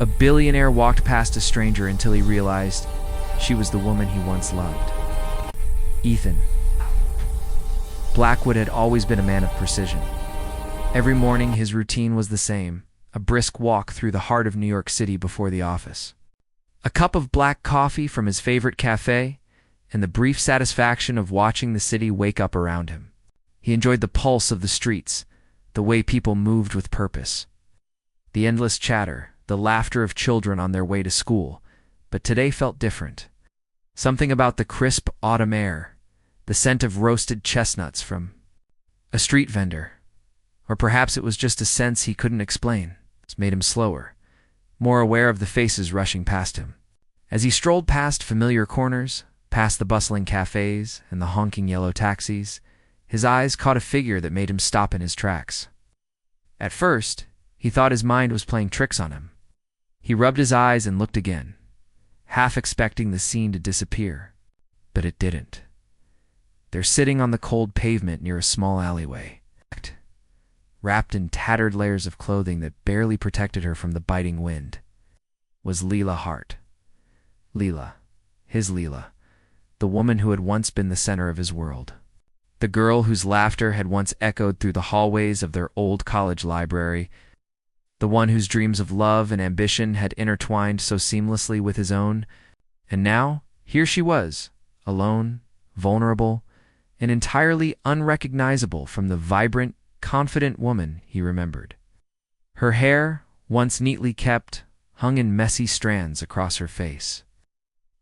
A billionaire walked past a stranger until he realized she was the woman he once loved. Ethan. Blackwood had always been a man of precision. Every morning his routine was the same, a brisk walk through the heart of New York City before the office. A cup of black coffee from his favorite cafe, and the brief satisfaction of watching the city wake up around him. He enjoyed the pulse of the streets, the way people moved with purpose. The endless chatter, the laughter of children on their way to school, but today felt different. Something about the crisp autumn air, the scent of roasted chestnuts from a street vendor, or perhaps it was just a sense he couldn't explain, made him slower, more aware of the faces rushing past him. As he strolled past familiar corners, past the bustling cafes and the honking yellow taxis, his eyes caught a figure that made him stop in his tracks. At first, he thought his mind was playing tricks on him. He rubbed his eyes and looked again, half expecting the scene to disappear, but it didn't. There, sitting on the cold pavement near a small alleyway, wrapped in tattered layers of clothing that barely protected her from the biting wind, was Leela Hart. Leela, his Leela, the woman who had once been the center of his world. The girl whose laughter had once echoed through the hallways of their old college library, the one whose dreams of love and ambition had intertwined so seamlessly with his own. And now, here she was, alone, vulnerable, and entirely unrecognizable from the vibrant, confident woman he remembered. Her hair, once neatly kept, hung in messy strands across her face.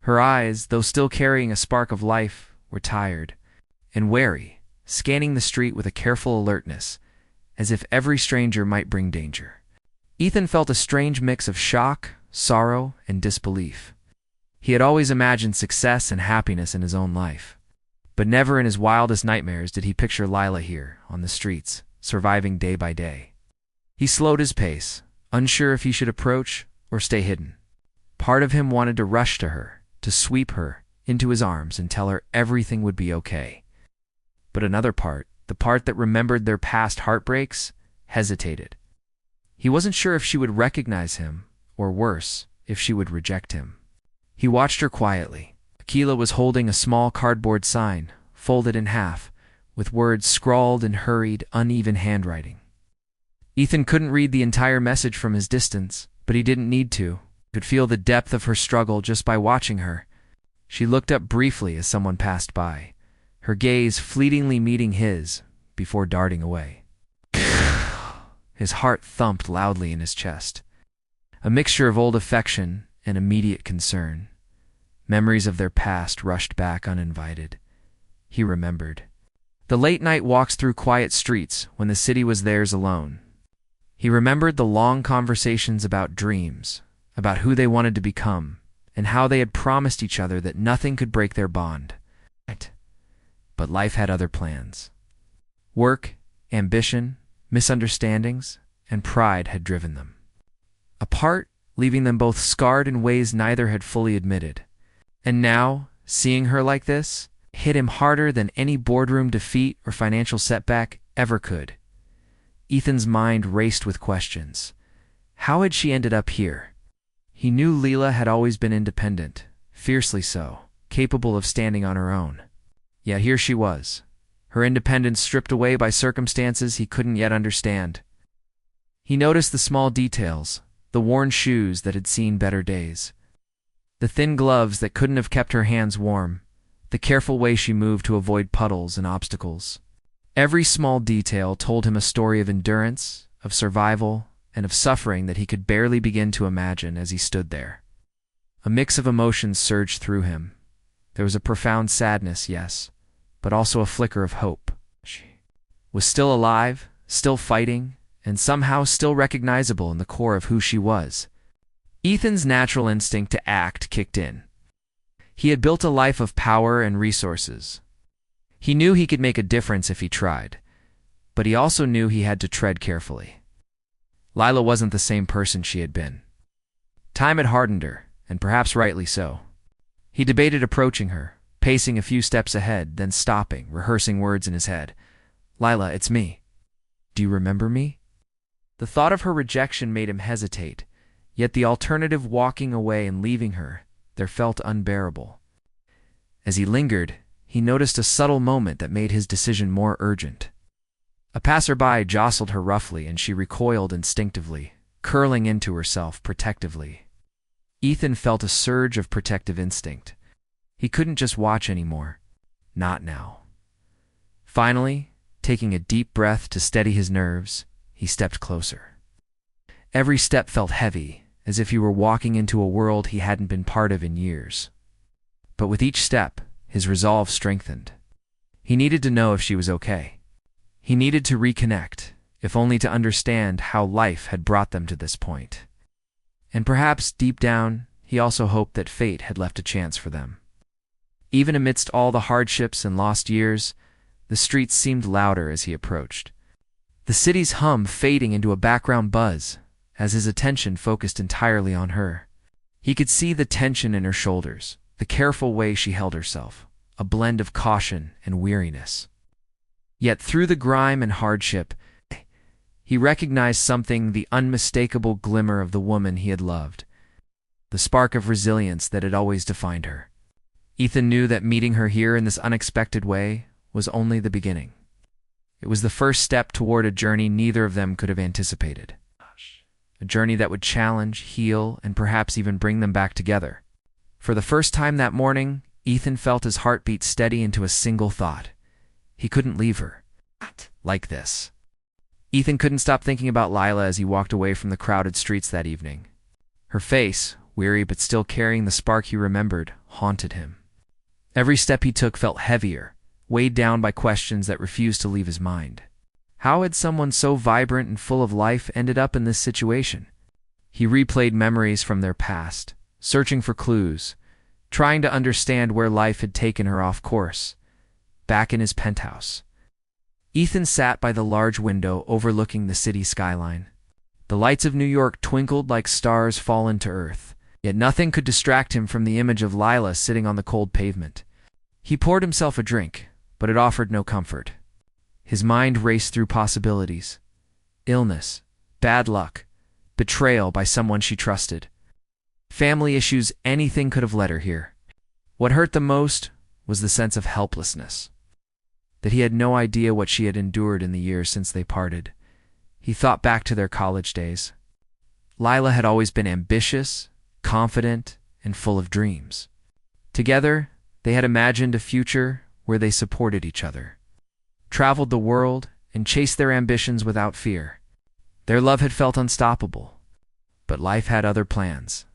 Her eyes, though still carrying a spark of life, were tired and wary, scanning the street with a careful alertness, as if every stranger might bring danger. Ethan felt a strange mix of shock, sorrow, and disbelief. He had always imagined success and happiness in his own life, but never in his wildest nightmares did he picture Lila here, on the streets, surviving day by day. He slowed his pace, unsure if he should approach or stay hidden. Part of him wanted to rush to her, to sweep her into his arms and tell her everything would be okay. But another part, the part that remembered their past heartbreaks, hesitated. He wasn't sure if she would recognize him, or worse, if she would reject him. He watched her quietly. Akila was holding a small cardboard sign, folded in half, with words scrawled in hurried, uneven handwriting. Ethan couldn't read the entire message from his distance, but he didn't need to. He could feel the depth of her struggle just by watching her. She looked up briefly as someone passed by, her gaze fleetingly meeting his, before darting away. His heart thumped loudly in his chest. A mixture of old affection and immediate concern. Memories of their past rushed back uninvited. He remembered the late-night walks through quiet streets when the city was theirs alone. He remembered the long conversations about dreams, about who they wanted to become, and how they had promised each other that nothing could break their bond. But life had other plans. Work, ambition, misunderstandings, and pride had driven them apart, leaving them both scarred in ways neither had fully admitted. And now, seeing her like this, hit him harder than any boardroom defeat or financial setback ever could. Ethan's mind raced with questions. How had she ended up here? He knew Leela had always been independent, fiercely so, capable of standing on her own. Yet here she was, her independence stripped away by circumstances he couldn't yet understand. He noticed the small details, the worn shoes that had seen better days, the thin gloves that couldn't have kept her hands warm, the careful way she moved to avoid puddles and obstacles. Every small detail told him a story of endurance, of survival, and of suffering that he could barely begin to imagine as he stood there. A mix of emotions surged through him. There was a profound sadness, yes, but also a flicker of hope. She was still alive, still fighting, and somehow still recognizable in the core of who she was. Ethan's natural instinct to act kicked in. He had built a life of power and resources. He knew he could make a difference if he tried, but he also knew he had to tread carefully. Lila wasn't the same person she had been. Time had hardened her, and perhaps rightly so. He debated approaching her, pacing a few steps ahead, then stopping, rehearsing words in his head. "Lila, it's me. Do you remember me?" The thought of her rejection made him hesitate, Yet the alternative, walking away and leaving her, there felt unbearable. As he lingered, he noticed a subtle moment that made his decision more urgent. A passerby jostled her roughly, and she recoiled instinctively, curling into herself protectively. Ethan felt a surge of protective instinct. He couldn't just watch anymore. Not now. Finally, taking a deep breath to steady his nerves, he stepped closer. Every step felt heavy, as if he were walking into a world he hadn't been part of in years. But with each step, his resolve strengthened. He needed to know if she was okay. He needed to reconnect, if only to understand how life had brought them to this point. And perhaps, deep down, he also hoped that fate had left a chance for them. Even amidst all the hardships and lost years, the streets seemed louder as he approached. The city's hum fading into a background buzz, as his attention focused entirely on her. He could see the tension in her shoulders, the careful way she held herself, a blend of caution and weariness. Yet through the grime and hardship, he recognized something, the unmistakable glimmer of the woman he had loved, the spark of resilience that had always defined her. Ethan knew that meeting her here in this unexpected way was only the beginning. It was the first step toward a journey neither of them could have anticipated. A journey that would challenge, heal, and perhaps even bring them back together. For the first time that morning, Ethan felt his heartbeat steady into a single thought. He couldn't leave her. Not like this. Ethan couldn't stop thinking about Lila as he walked away from the crowded streets that evening. Her face, weary but still carrying the spark he remembered, haunted him. Every step he took felt heavier, weighed down by questions that refused to leave his mind. How had someone so vibrant and full of life ended up in this situation? He replayed memories from their past, searching for clues, trying to understand where life had taken her off course. Back in his penthouse, Ethan sat by the large window overlooking the city skyline. The lights of New York twinkled like stars fallen to earth, yet nothing could distract him from the image of Lila sitting on the cold pavement. He poured himself a drink, but it offered no comfort. His mind raced through possibilities. Illness, bad luck, betrayal by someone she trusted. Family issues, anything could have led her here. What hurt the most was the sense of helplessness. That he had no idea what she had endured in the years since they parted. He thought back to their college days. Lila had always been ambitious, confident, and full of dreams. Together, they had imagined a future where they supported each other, traveled the world, and chased their ambitions without fear. Their love had felt unstoppable, but life had other plans.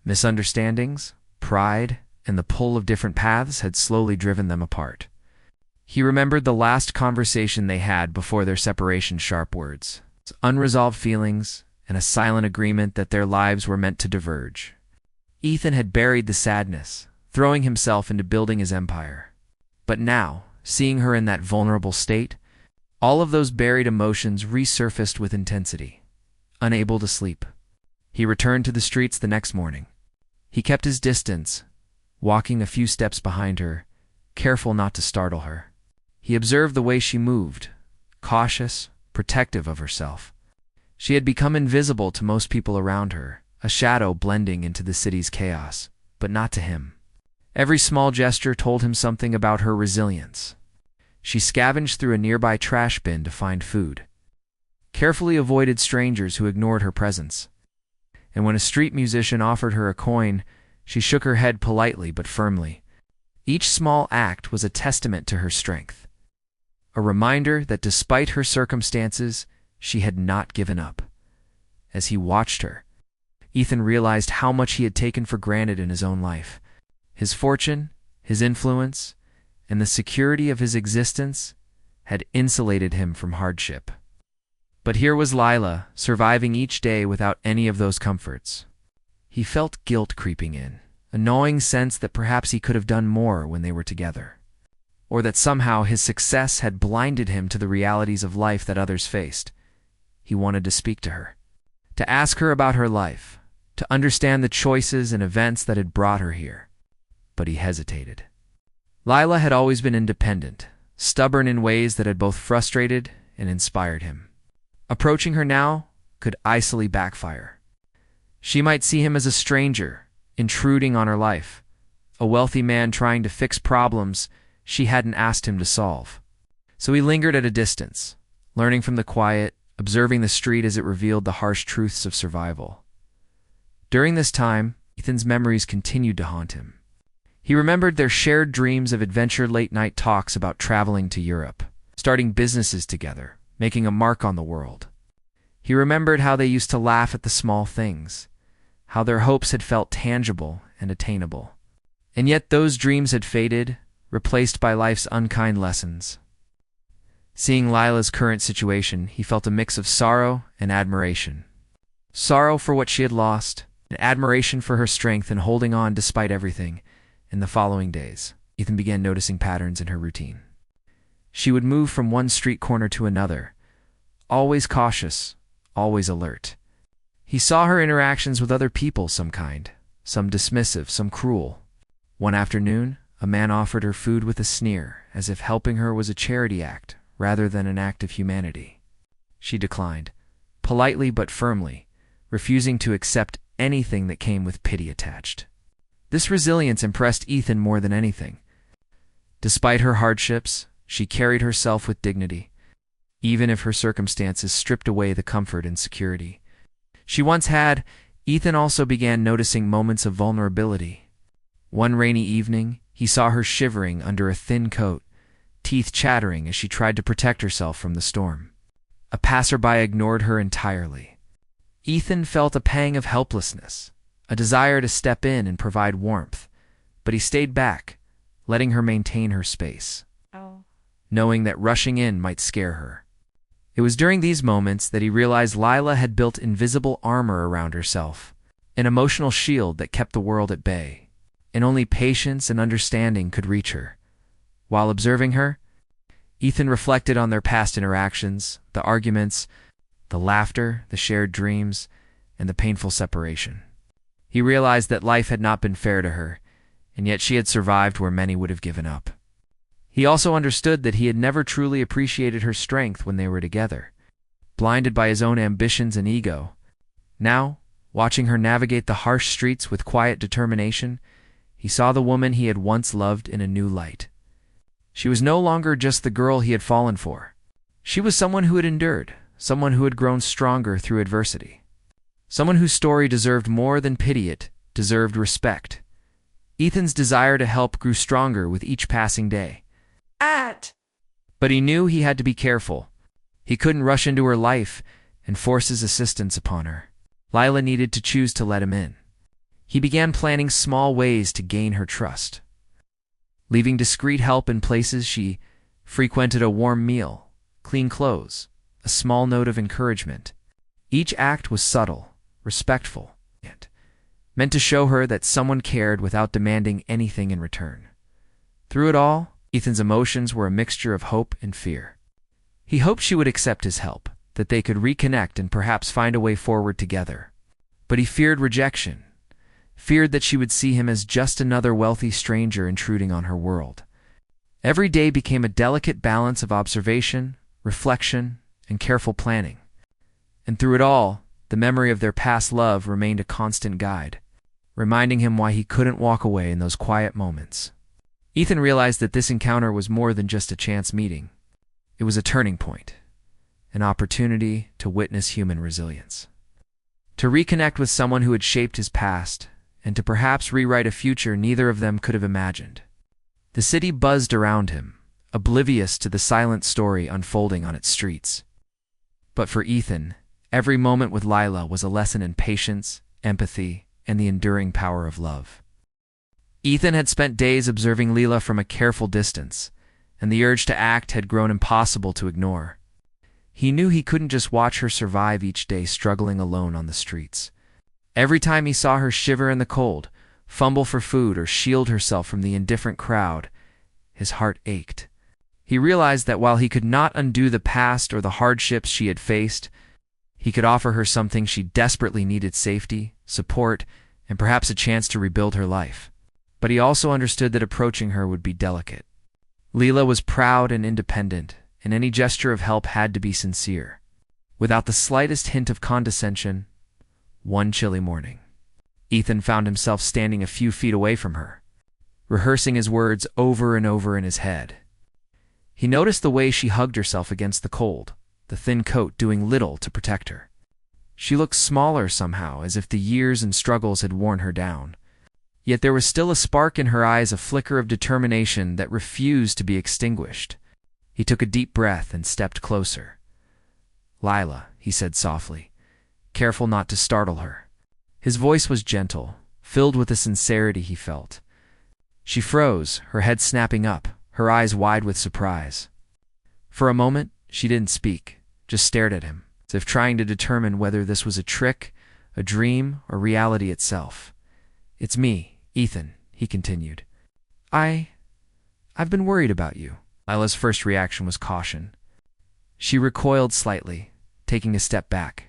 Misunderstandings, pride, and the pull of different paths had slowly driven them apart. He remembered the last conversation they had before their separation, sharp words, unresolved feelings, and a silent agreement that their lives were meant to diverge. Ethan had buried the sadness, throwing himself into building his empire. But now, seeing her in that vulnerable state, all of those buried emotions resurfaced with intensity. Unable to sleep, he returned to the streets the next morning. He kept his distance, walking a few steps behind her, careful not to startle her. He observed the way she moved, cautious, protective of herself. She had become invisible to most people around her, a shadow blending into the city's chaos, but not to him. Every small gesture told him something about her resilience. She scavenged through a nearby trash bin to find food, carefully avoided strangers who ignored her presence. And when a street musician offered her a coin, she shook her head politely but firmly. Each small act was a testament to her strength, a reminder that despite her circumstances, she had not given up. As he watched her, Ethan realized how much he had taken for granted in his own life. His fortune, his influence, and the security of his existence had insulated him from hardship. But here was Lila, surviving each day without any of those comforts. He felt guilt creeping in, a gnawing sense that perhaps he could have done more when they were together, or that somehow his success had blinded him to the realities of life that others faced. He wanted to speak to her, to ask her about her life, to understand the choices and events that had brought her here. But he hesitated. Lila had always been independent, stubborn in ways that had both frustrated and inspired him. Approaching her now could icily backfire. She might see him as a stranger, intruding on her life, a wealthy man trying to fix problems she hadn't asked him to solve. So he lingered at a distance, learning from the quiet, observing the street as it revealed the harsh truths of survival. During this time, Ethan's memories continued to haunt him. He remembered their shared dreams of adventure late-night talks about traveling to Europe, starting businesses together, making a mark on the world. He remembered how they used to laugh at the small things, how their hopes had felt tangible and attainable. And yet those dreams had faded, replaced by life's unkind lessons. Seeing Lila's current situation, he felt a mix of sorrow and admiration. Sorrow for what she had lost, and admiration for her strength in holding on despite everything. In the following days, Ethan began noticing patterns in her routine. She would move from one street corner to another, always cautious, always alert. He saw her interactions with other people some kind, some dismissive, some cruel. One afternoon, a man offered her food with a sneer, as if helping her was a charity act rather than an act of humanity. She declined, politely but firmly, refusing to accept anything that came with pity attached. This resilience impressed Ethan more than anything. Despite her hardships, she carried herself with dignity, even if her circumstances stripped away the comfort and security she once had. Ethan also began noticing moments of vulnerability. One rainy evening, he saw her shivering under a thin coat, teeth chattering as she tried to protect herself from the storm. A passerby ignored her entirely. Ethan felt a pang of helplessness, a desire to step in and provide warmth, but he stayed back, letting her maintain her space, knowing that rushing in might scare her. It was during these moments that he realized Lila had built invisible armor around herself, an emotional shield that kept the world at bay, and only patience and understanding could reach her. While observing her, Ethan reflected on their past interactions, the arguments, the laughter, the shared dreams, and the painful separation. He realized that life had not been fair to her, and yet she had survived where many would have given up. He also understood that he had never truly appreciated her strength when they were together, blinded by his own ambitions and ego. Now, watching her navigate the harsh streets with quiet determination, he saw the woman he had once loved in a new light. She was no longer just the girl he had fallen for. She was someone who had endured, someone who had grown stronger through adversity. Someone whose story deserved more than pity, it deserved respect. Ethan's desire to help grew stronger with each passing day. But he knew he had to be careful. He couldn't rush into her life and force his assistance upon her. Lila needed to choose to let him in. He began planning small ways to gain her trust. Leaving discreet help in places she frequented, a warm meal, clean clothes, a small note of encouragement. Each act was subtle, respectful, and meant to show her that someone cared without demanding anything in return. Through it all, Ethan's emotions were a mixture of hope and fear. He hoped she would accept his help, that they could reconnect and perhaps find a way forward together. But he feared rejection, feared that she would see him as just another wealthy stranger intruding on her world. Every day became a delicate balance of observation, reflection, and careful planning. And through it all, the memory of their past love remained a constant guide, reminding him why he couldn't walk away in those quiet moments. Ethan realized that this encounter was more than just a chance meeting. It was a turning point, an opportunity to witness human resilience, to reconnect with someone who had shaped his past, and to perhaps rewrite a future neither of them could have imagined. The city buzzed around him, oblivious to the silent story unfolding on its streets. But for Ethan, every moment with Lila was a lesson in patience, empathy, and the enduring power of love. Ethan had spent days observing Lila from a careful distance, and the urge to act had grown impossible to ignore. He knew he couldn't just watch her survive each day struggling alone on the streets. Every time he saw her shiver in the cold, fumble for food, or shield herself from the indifferent crowd, his heart ached. He realized that while he could not undo the past or the hardships she had faced, he could offer her something she desperately needed: safety, support, and perhaps a chance to rebuild her life. But he also understood that approaching her would be delicate. Lila was proud and independent, and any gesture of help had to be sincere, without the slightest hint of condescension, One chilly morning, Ethan found himself standing a few feet away from her, rehearsing his words over and over in his head. He noticed the way she hugged herself against the cold, the thin coat doing little to protect her. She looked smaller somehow, as if the years and struggles had worn her down. Yet there was still a spark in her eyes, a flicker of determination that refused to be extinguished. He took a deep breath and stepped closer. "Lila," he said softly, careful not to startle her. His voice was gentle, filled with a sincerity he felt. She froze, her head snapping up, her eyes wide with surprise. For a moment, she didn't speak, just stared at him, as if trying to determine whether this was a trick, a dream, or reality itself. "It's me, Ethan," he continued. I've been worried about you." Lila's first reaction was caution. She recoiled slightly, taking a step back.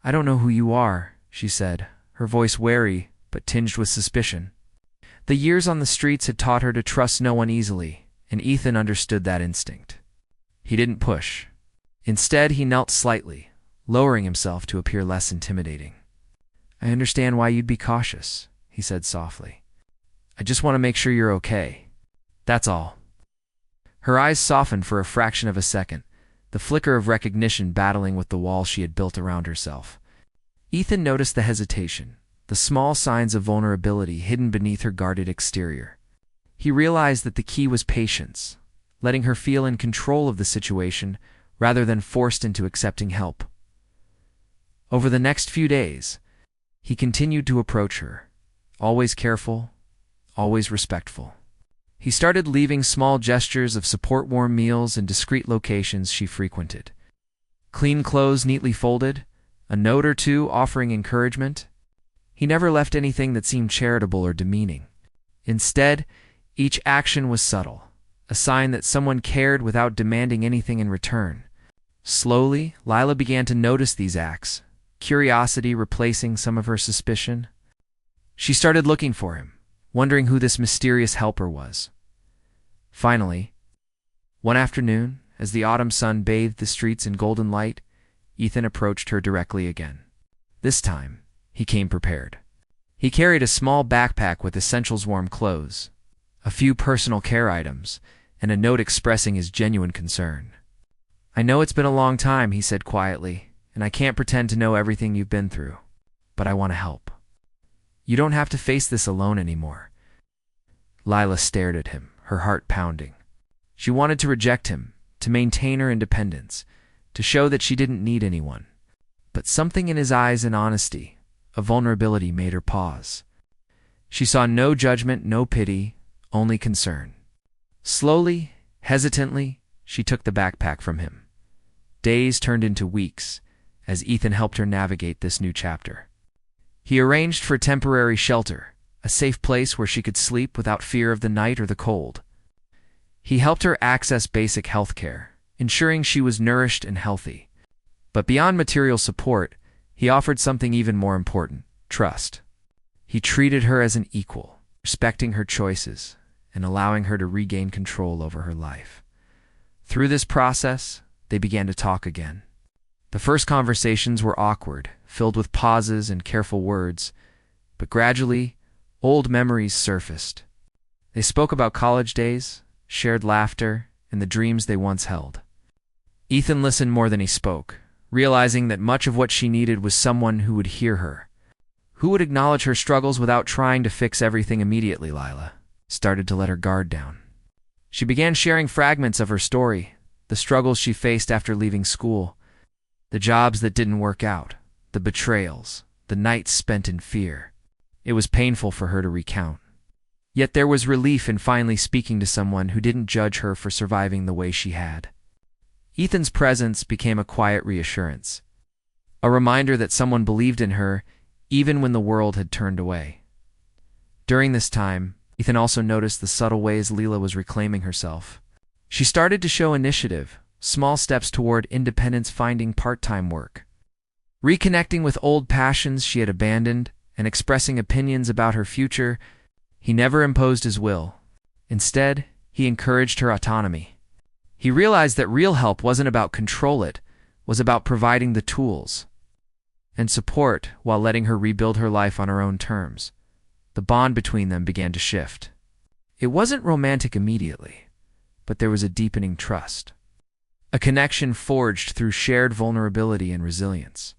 "I don't know who you are," she said, her voice wary but tinged with suspicion. The years on the streets had taught her to trust no one easily, and Ethan understood that instinct. He didn't push. Instead, he knelt slightly, lowering himself to appear less intimidating. "I understand why you'd be cautious," he said softly. "I just want to make sure you're okay. That's all." Her eyes softened for a fraction of a second, the flicker of recognition battling with the wall she had built around herself. Ethan noticed the hesitation, the small signs of vulnerability hidden beneath her guarded exterior. He realized that the key was patience, letting her feel in control of the situation rather than forced into accepting help. Over the next few days, he continued to approach her, always careful, always respectful. He started leaving small gestures of support, warm meals, and discreet locations she frequented. Clean clothes neatly folded, a note or two offering encouragement. He never left anything that seemed charitable or demeaning. Instead, each action was subtle, a sign that someone cared without demanding anything in return. Slowly, Lila began to notice these acts, curiosity replacing some of her suspicion. She started looking for him, wondering who this mysterious helper was. Finally, one afternoon, as the autumn sun bathed the streets in golden light, Ethan approached her directly again. This time, he came prepared. He carried a small backpack with essentials, warm clothes, a few personal care items, and a note expressing his genuine concern. "I know it's been a long time," he said quietly, "and I can't pretend to know everything you've been through, but I want to help. You don't have to face this alone anymore." Lila stared at him, her heart pounding. She wanted to reject him, to maintain her independence, to show that she didn't need anyone. But something in his eyes and honesty, a vulnerability, made her pause. She saw no judgment, no pity, only concern. Slowly, hesitantly, she took the backpack from him. Days turned into weeks as Ethan helped her navigate this new chapter. He arranged for temporary shelter, a safe place where she could sleep without fear of the night or the cold. He helped her access basic health care, ensuring she was nourished and healthy. But beyond material support, he offered something even more important: trust. He treated her as an equal, respecting her choices and allowing her to regain control over her life. Through this process, they began to talk again. The first conversations were awkward, filled with pauses and careful words, but gradually, old memories surfaced. They spoke about college days, shared laughter, and the dreams they once held. Ethan listened more than he spoke, realizing that much of what she needed was someone who would hear her, who would acknowledge her struggles without trying to fix everything immediately. Lila started to let her guard down. She began sharing fragments of her story, the struggles she faced after leaving school, the jobs that didn't work out, the betrayals, the nights spent in fear. It was painful for her to recount. Yet there was relief in finally speaking to someone who didn't judge her for surviving the way she had. Ethan's presence became a quiet reassurance, a reminder that someone believed in her even when the world had turned away. During this time, Ethan also noticed the subtle ways Lila was reclaiming herself. She started to show initiative, small steps toward independence, finding part-time work, reconnecting with old passions she had abandoned, and expressing opinions about her future. He never imposed his will. Instead, he encouraged her autonomy. He realized that real help wasn't about control, it was about providing the tools. and support while letting her rebuild her life on her own terms. The bond between them began to shift. It wasn't romantic immediately, but there was a deepening trust. A connection forged through shared vulnerability and resilience.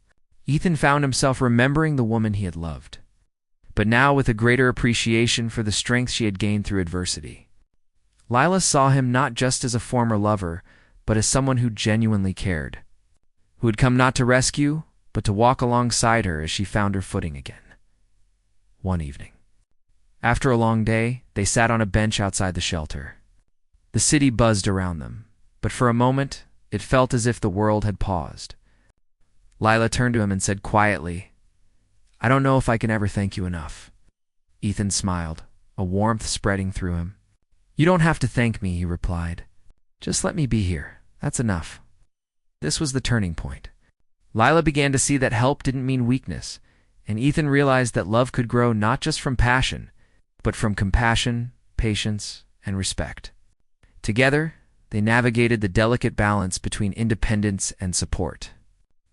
Ethan found himself remembering the woman he had loved, but now with a greater appreciation for the strength she had gained through adversity. Lila saw him not just as a former lover, but as someone who genuinely cared, who had come not to rescue, but to walk alongside her as she found her footing again. One evening, after a long day, they sat on a bench outside the shelter. The city buzzed around them, but for a moment, it felt as if the world had paused. Lila turned to him and said quietly, "I don't know if I can ever thank you enough." Ethan smiled, a warmth spreading through him. "You don't have to thank me," he replied. "Just let me be here. That's enough." This was the turning point. Lila began to see that help didn't mean weakness, and Ethan realized that love could grow not just from passion, but from compassion, patience, and respect. Together, they navigated the delicate balance between independence and support,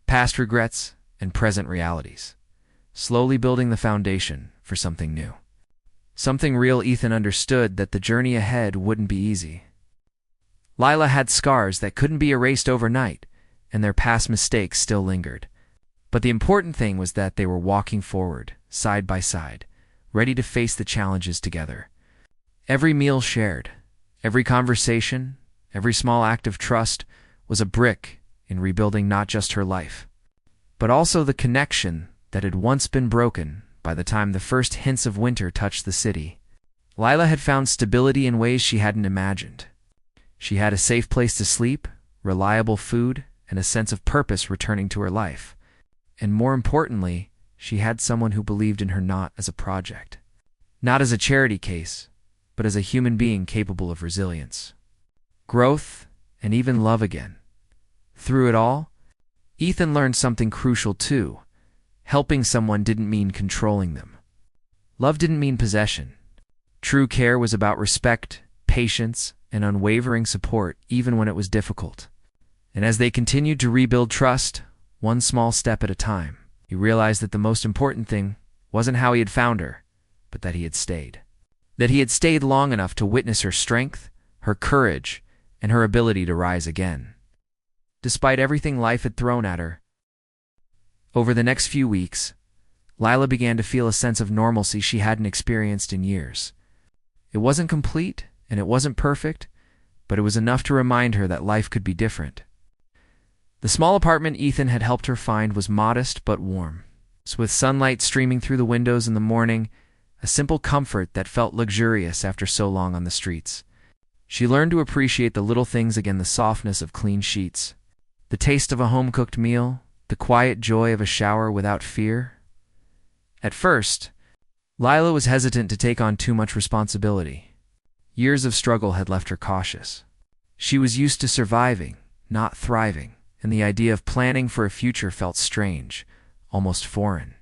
past regrets and present realities, slowly building the foundation for something new. Something real. Ethan understood that the journey ahead wouldn't be easy. Lila had scars that couldn't be erased overnight, and their past mistakes still lingered. But the important thing was that they were walking forward, side by side, ready to face the challenges together. Every meal shared, every conversation, every small act of trust was a brick in rebuilding not just her life, but also the connection that had once been broken by the time the first hints of winter touched the city. Lila had found stability in ways she hadn't imagined. She had a safe place to sleep, reliable food, and a sense of purpose returning to her life. And more importantly, she had someone who believed in her not as a project, not as a charity case, but as a human being capable of resilience, growth, and even love again. Through it all, Ethan learned something crucial too. Helping someone didn't mean controlling them. Love didn't mean possession. True care was about respect, patience, and unwavering support even when it was difficult. And as they continued to rebuild trust, one small step at a time, he realized that the most important thing wasn't how he had found her, but that he had stayed. That he had stayed long enough to witness her strength, her courage, and her ability to rise again. Despite everything life had thrown at her, over the next few weeks, Lila began to feel a sense of normalcy she hadn't experienced in years. It wasn't complete, and it wasn't perfect, but it was enough to remind her that life could be different. The small apartment Ethan had helped her find was modest but warm, with sunlight streaming through the windows in the morning, a simple comfort that felt luxurious after so long on the streets. She learned to appreciate the little things again: the softness of clean sheets, the taste of a home-cooked meal, the quiet joy of a shower without fear. At first, Lila was hesitant to take on too much responsibility. Years of struggle had left her cautious. She was used to surviving, not thriving, and the idea of planning for a future felt strange, almost foreign.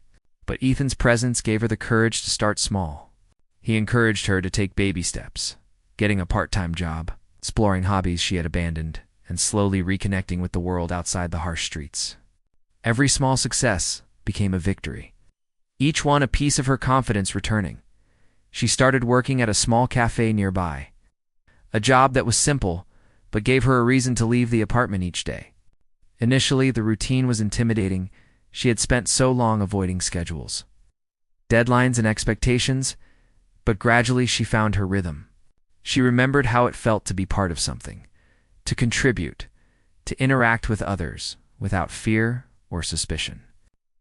But Ethan's presence gave her the courage to start small. He encouraged her to take baby steps, getting a part-time job, exploring hobbies she had abandoned, and slowly reconnecting with the world outside the harsh streets. Every small success became a victory, each one a piece of her confidence returning. She started working at a small cafe nearby, a job that was simple, but gave her a reason to leave the apartment each day. Initially, the routine was intimidating. She had spent so long avoiding schedules, deadlines, and expectations, but gradually she found her rhythm. She remembered how it felt to be part of something, to contribute, to interact with others without fear or suspicion.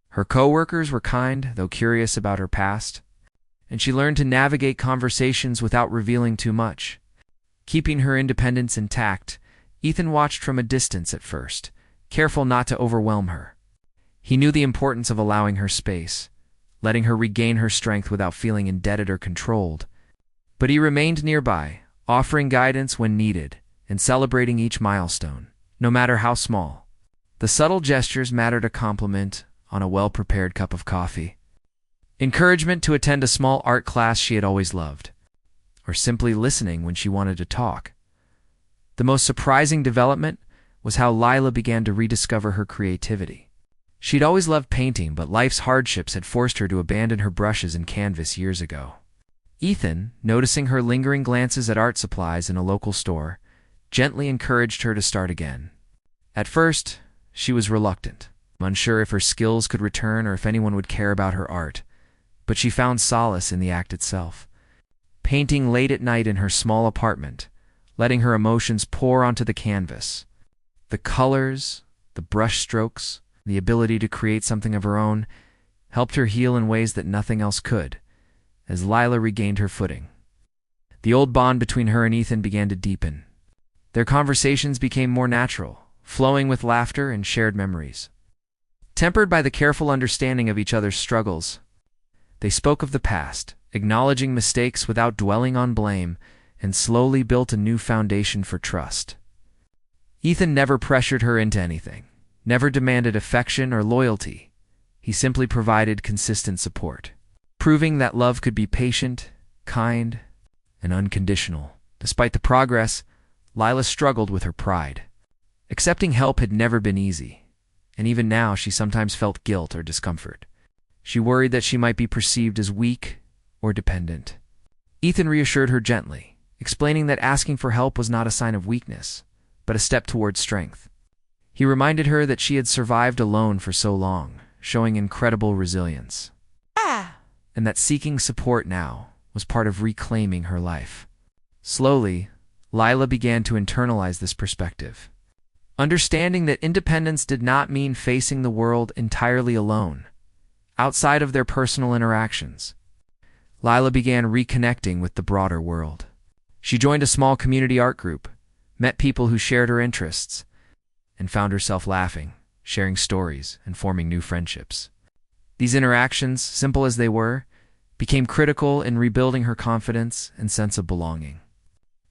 Her coworkers were kind, though curious about her past, and she learned to navigate conversations without revealing too much. Keeping her independence intact, Ethan watched from a distance at first, careful not to overwhelm her. He knew the importance of allowing her space, letting her regain her strength without feeling indebted or controlled. But he remained nearby, offering guidance when needed, and celebrating each milestone, no matter how small. The subtle gestures mattered: a compliment on a well-prepared cup of coffee, encouragement to attend a small art class she had always loved, or simply listening when she wanted to talk. The most surprising development was how Lila began to rediscover her creativity. She'd always loved painting, but life's hardships had forced her to abandon her brushes and canvas years ago. Ethan, noticing her lingering glances at art supplies in a local store, gently encouraged her to start again. At first, she was reluctant, unsure if her skills could return or if anyone would care about her art, but she found solace in the act itself. Painting late at night in her small apartment, letting her emotions pour onto the canvas. The colors, the brush strokes, the ability to create something of her own helped her heal in ways that nothing else could, as Lila regained her footing. The old bond between her and Ethan began to deepen. Their conversations became more natural, flowing with laughter and shared memories. Tempered by the careful understanding of each other's struggles, they spoke of the past, acknowledging mistakes without dwelling on blame, and slowly built a new foundation for trust. Ethan never pressured her into anything, never demanded affection or loyalty. He simply provided consistent support, proving that love could be patient, kind, and unconditional. Despite the progress, Lila struggled with her pride. Accepting help had never been easy, and even now she sometimes felt guilt or discomfort. She worried that she might be perceived as weak or dependent. Ethan reassured her gently, explaining that asking for help was not a sign of weakness, but a step toward strength. He reminded her that she had survived alone for so long, showing incredible resilience, and that seeking support now was part of reclaiming her life. Slowly, Lila began to internalize this perspective, understanding that independence did not mean facing the world entirely alone. Outside of their personal interactions, Lila began reconnecting with the broader world. She joined a small community art group, met people who shared her interests, and found herself laughing, sharing stories, and forming new friendships. These interactions, simple as they were, became critical in rebuilding her confidence and sense of belonging.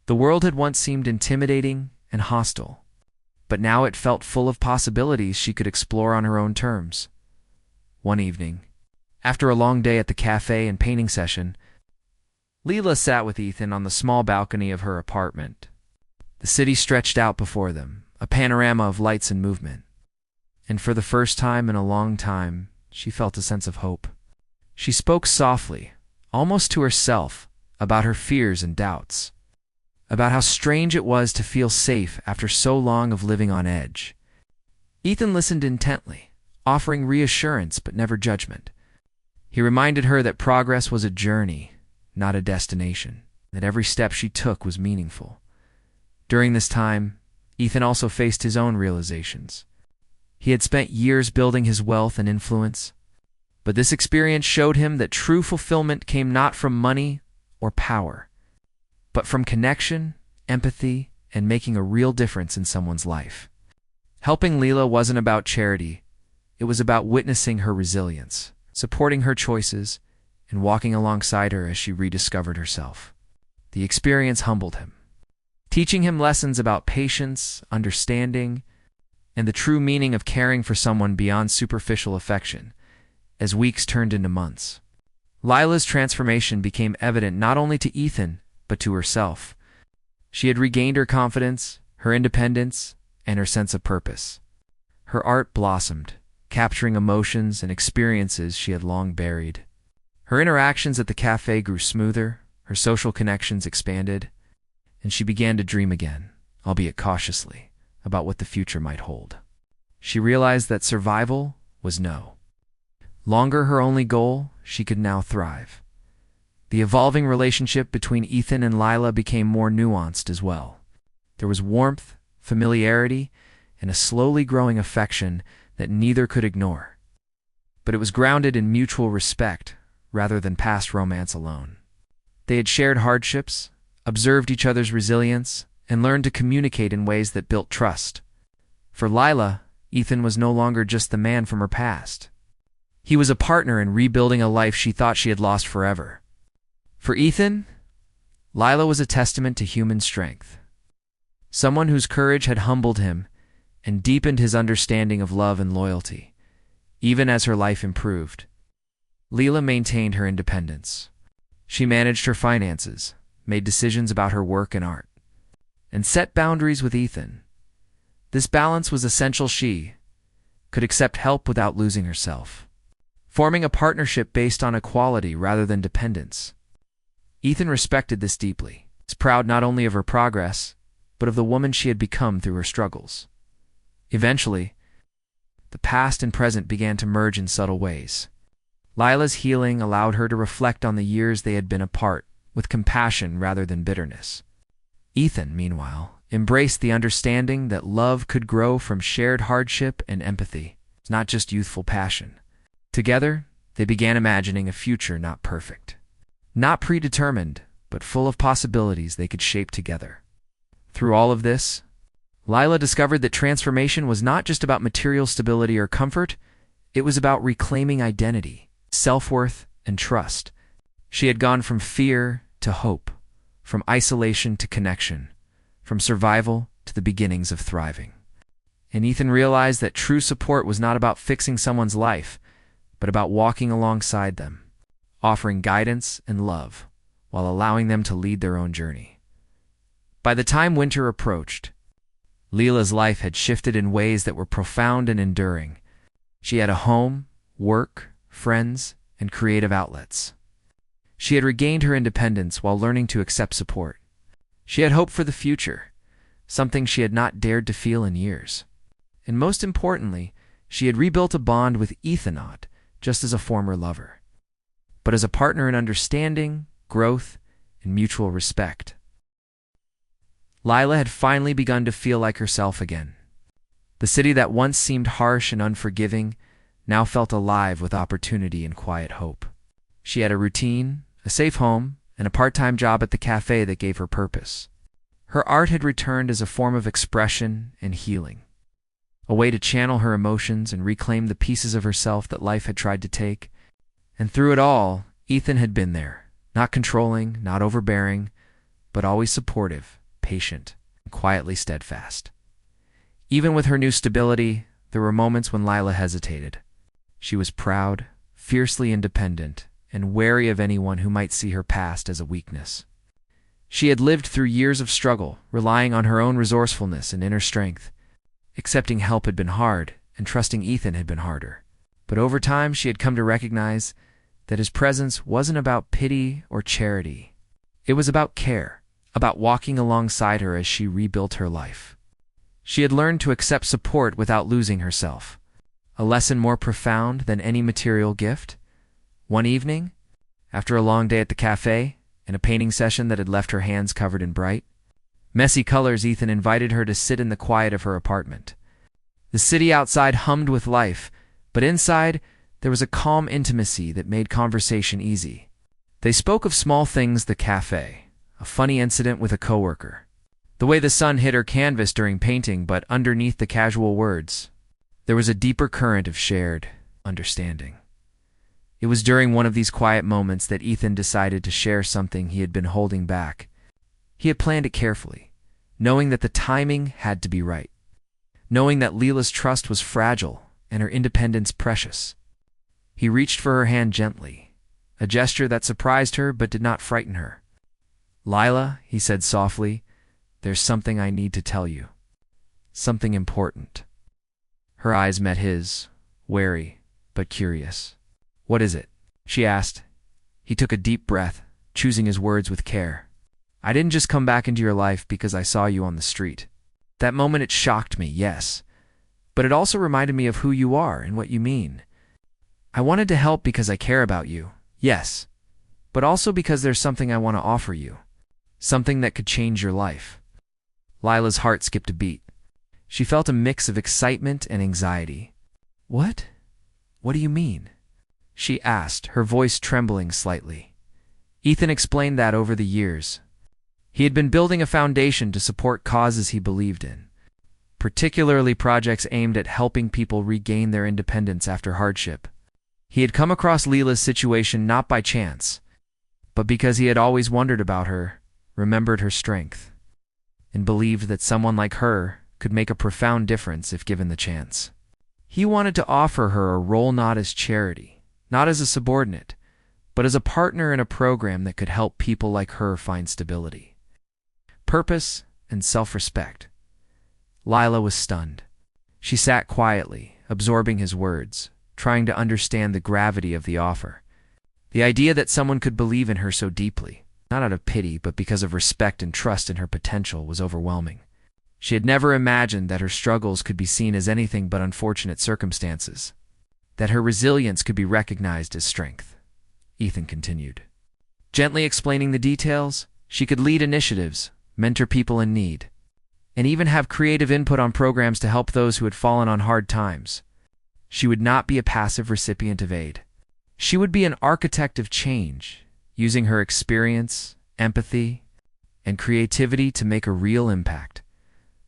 The world had once seemed intimidating and hostile, but now it felt full of possibilities she could explore on her own terms. One evening, after a long day at the cafe and painting session, Lila sat with Ethan on the small balcony of her apartment. The city stretched out before them, a panorama of lights and movement. And for the first time in a long time, she felt a sense of hope. She spoke softly, almost to herself, about her fears and doubts, about how strange it was to feel safe after so long of living on edge. Ethan listened intently, offering reassurance but never judgment. He reminded her that progress was a journey, not a destination, that every step she took was meaningful. During this time, Ethan also faced his own realizations. He had spent years building his wealth and influence, but this experience showed him that true fulfillment came not from money or power, but from connection, empathy, and making a real difference in someone's life. Helping Lila wasn't about charity. It was about witnessing her resilience, supporting her choices, and walking alongside her as she rediscovered herself. The experience humbled him, teaching him lessons about patience, understanding, and the true meaning of caring for someone beyond superficial affection. As weeks turned into months, Lila's transformation became evident not only to Ethan, but to herself. She had regained her confidence, her independence, and her sense of purpose. Her art blossomed, capturing emotions and experiences she had long buried. Her interactions at the cafe grew smoother, her social connections expanded, and she began to dream again, albeit cautiously, about what the future might hold. She realized that survival was no longer her only goal. She could now thrive. The evolving relationship between Ethan and Lila became more nuanced as well. There was warmth, familiarity, and a slowly growing affection that neither could ignore. But it was grounded in mutual respect rather than past romance alone. They had shared hardships, observed each other's resilience, and learned to communicate in ways that built trust. For Lila, Ethan was no longer just the man from her past. He was a partner in rebuilding a life she thought she had lost forever. For Ethan, Lila was a testament to human strength, someone whose courage had humbled him and deepened his understanding of love and loyalty. Even as her life improved, Lila maintained her independence. She managed her finances, made decisions about her work and art, and set boundaries with Ethan. This balance was essential. She could accept help without losing herself, forming a partnership based on equality rather than dependence. Ethan respected this deeply. He was proud not only of her progress, but of the woman she had become through her struggles. Eventually, the past and present began to merge in subtle ways. Lila's healing allowed her to reflect on the years they had been apart, with compassion rather than bitterness. Ethan, meanwhile, embraced the understanding that love could grow from shared hardship and empathy, not just youthful passion. Together, they began imagining a future not perfect, not predetermined, but full of possibilities they could shape together. Through all of this, Lila discovered that transformation was not just about material stability or comfort, it was about reclaiming identity, self-worth, and trust. She had gone from fear to hope, from isolation to connection, from survival to the beginnings of thriving. And Ethan realized that true support was not about fixing someone's life, but about walking alongside them, offering guidance and love, while allowing them to lead their own journey. By the time winter approached, Lila's life had shifted in ways that were profound and enduring. She had a home, work, friends, and creative outlets. She had regained her independence while learning to accept support. She had hope for the future, something she had not dared to feel in years. And most importantly, she had rebuilt a bond with Ethan, not just as a former lover, but as a partner in understanding, growth, and mutual respect. Lila had finally begun to feel like herself again. The city that once seemed harsh and unforgiving now felt alive with opportunity and quiet hope. She had a routine, a safe home, and a part-time job at the cafe that gave her purpose. Her art had returned as a form of expression and healing, a way to channel her emotions and reclaim the pieces of herself that life had tried to take. And through it all, Ethan had been there, not controlling, not overbearing, but always supportive, patient, and quietly steadfast. Even with her new stability, there were moments when Lila hesitated. She was proud, fiercely independent, and wary of anyone who might see her past as a weakness. She had lived through years of struggle, relying on her own resourcefulness and inner strength. Accepting help had been hard, and trusting Ethan had been harder. But over time, she had come to recognize that his presence wasn't about pity or charity. It was about care, about walking alongside her as she rebuilt her life. She had learned to accept support without losing herself, a lesson more profound than any material gift. One evening, after a long day at the cafe and a painting session that had left her hands covered in bright, messy colors, Ethan invited her to sit in the quiet of her apartment. The city outside hummed with life, but inside there was a calm intimacy that made conversation easy. They spoke of small things: the cafe, a funny incident with a coworker, the way the sun hit her canvas during painting, but underneath the casual words, there was a deeper current of shared understanding. It was during one of these quiet moments that Ethan decided to share something he had been holding back. He had planned it carefully, knowing that the timing had to be right, knowing that Lila's trust was fragile and her independence precious. He reached for her hand gently, a gesture that surprised her but did not frighten her. "Lila," he said softly, "there's something I need to tell you. Something important." Her eyes met his, wary but curious. "What is it?" she asked. He took a deep breath, choosing his words with care. "I didn't just come back into your life because I saw you on the street. That moment it shocked me, yes, but it also reminded me of who you are and what you mean. I wanted to help because I care about you, yes, but also because there's something I want to offer you, something that could change your life." Lila's heart skipped a beat. She felt a mix of excitement and anxiety. "What? What do you mean?" she asked, her voice trembling slightly. Ethan explained that over the years, he had been building a foundation to support causes he believed in, particularly projects aimed at helping people regain their independence after hardship. He had come across Lila's situation not by chance, but because he had always wondered about her, remembered her strength, and believed that someone like her could make a profound difference if given the chance. He wanted to offer her a role not as charity, not as a subordinate, but as a partner in a program that could help people like her find stability, purpose, and self-respect. Lila was stunned. She sat quietly, absorbing his words, trying to understand the gravity of the offer. The idea that someone could believe in her so deeply, not out of pity but because of respect and trust in her potential, was overwhelming. She had never imagined that her struggles could be seen as anything but unfortunate circumstances, that her resilience could be recognized as strength. Ethan continued, gently explaining the details. She could lead initiatives, mentor people in need, and even have creative input on programs to help those who had fallen on hard times. She would not be a passive recipient of aid. She would be an architect of change, using her experience, empathy, and creativity to make a real impact.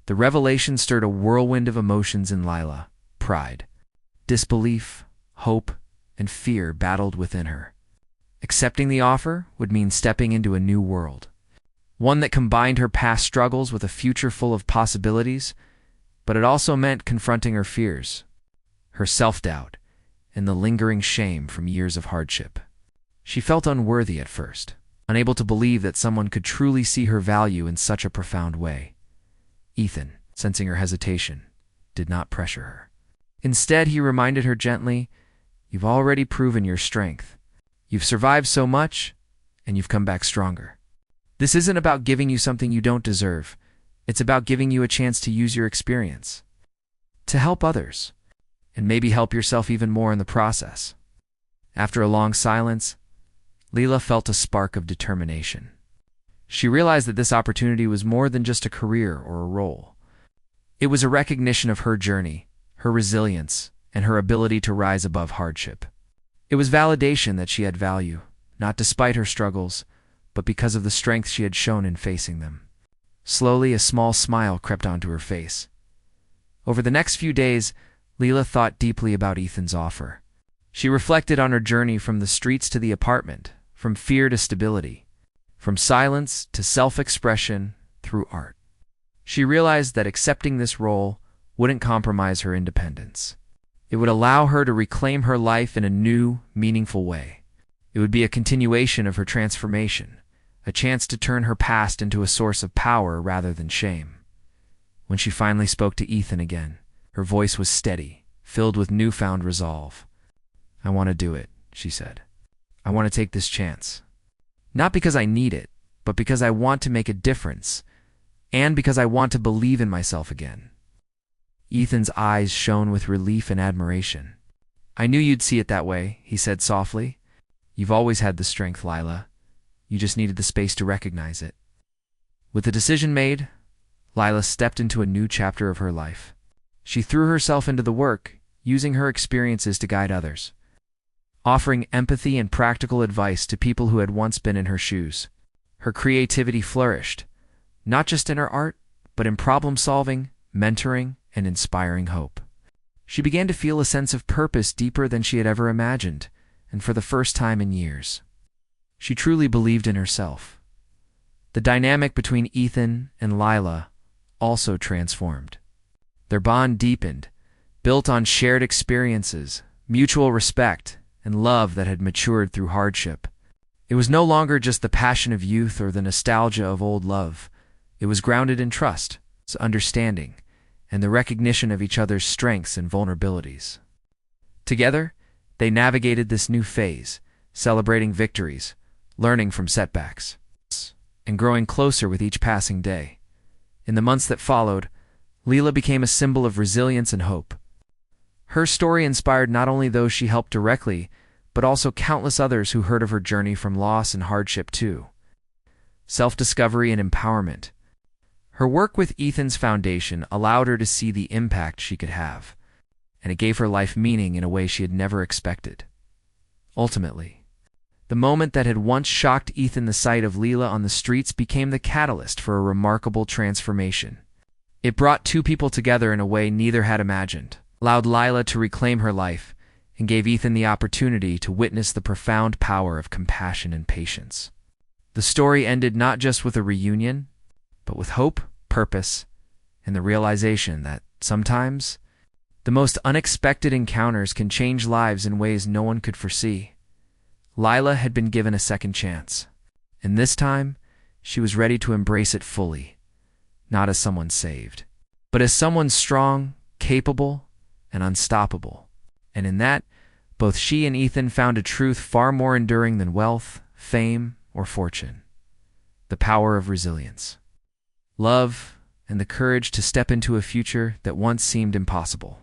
The revelation stirred a whirlwind of emotions in Lila. Pride, disbelief, hope, and fear battled within her. Accepting the offer would mean stepping into a new world, one that combined her past struggles with a future full of possibilities, but it also meant confronting her fears, her self-doubt, and the lingering shame from years of hardship. She felt unworthy at first, unable to believe that someone could truly see her value in such a profound way. Ethan, sensing her hesitation, did not pressure her. Instead, he reminded her gently, "You've already proven your strength. You've survived so much, and you've come back stronger. This isn't about giving you something you don't deserve. It's about giving you a chance to use your experience, to help others, and maybe help yourself even more in the process." After a long silence, Leela felt a spark of determination. She realized that this opportunity was more than just a career or a role. It was a recognition of her journey, her resilience, and her ability to rise above hardship. It was validation that she had value, not despite her struggles, but because of the strength she had shown in facing them. Slowly, a small smile crept onto her face. Over the next few days, Leela thought deeply about Ethan's offer. She reflected on her journey from the streets to the apartment, from fear to stability, from silence to self-expression through art. She realized that accepting this role wouldn't compromise her independence. It would allow her to reclaim her life in a new, meaningful way. It would be a continuation of her transformation, a chance to turn her past into a source of power rather than shame. When she finally spoke to Ethan again, her voice was steady, filled with newfound resolve. "I want to do it," she said. "I want to take this chance. Not because I need it, but because I want to make a difference, and because I want to believe in myself again." Ethan's eyes shone with relief and admiration. "I knew you'd see it that way," he said softly. "You've always had the strength, Lila. You just needed the space to recognize it." With the decision made, Lila stepped into a new chapter of her life. She threw herself into the work, using her experiences to guide others, offering empathy and practical advice to people who had once been in her shoes. Her creativity flourished, not just in her art, but in problem-solving, mentoring, and inspiring hope. She began to feel a sense of purpose deeper than she had ever imagined, and for the first time in years, she truly believed in herself. The dynamic between Ethan and Lila also transformed. Their bond deepened, built on shared experiences, mutual respect, and love that had matured through hardship. It was no longer just the passion of youth or the nostalgia of old love. It was grounded in trust, understanding, and the recognition of each other's strengths and vulnerabilities. Together, they navigated this new phase, celebrating victories, learning from setbacks, and growing closer with each passing day. In the months that followed, Leela became a symbol of resilience and hope. Her story inspired not only those she helped directly, but also countless others who heard of her journey from loss and hardship too. Self-discovery and empowerment. Her work with Ethan's foundation allowed her to see the impact she could have, and it gave her life meaning in a way she had never expected. Ultimately, the moment that had once shocked Ethan, the sight of Leela on the streets, became the catalyst for a remarkable transformation. It brought two people together in a way neither had imagined, allowed Lila to reclaim her life, and gave Ethan the opportunity to witness the profound power of compassion and patience. The story ended not just with a reunion, but with hope, purpose, and the realization that sometimes the most unexpected encounters can change lives in ways no one could foresee. Lila had been given a second chance, and this time she was ready to embrace it fully, not as someone saved, but as someone strong, capable and unstoppable. And in that, both she and Ethan found a truth far more enduring than wealth, fame, or fortune: the power of resilience, love, and the courage to step into a future that once seemed impossible.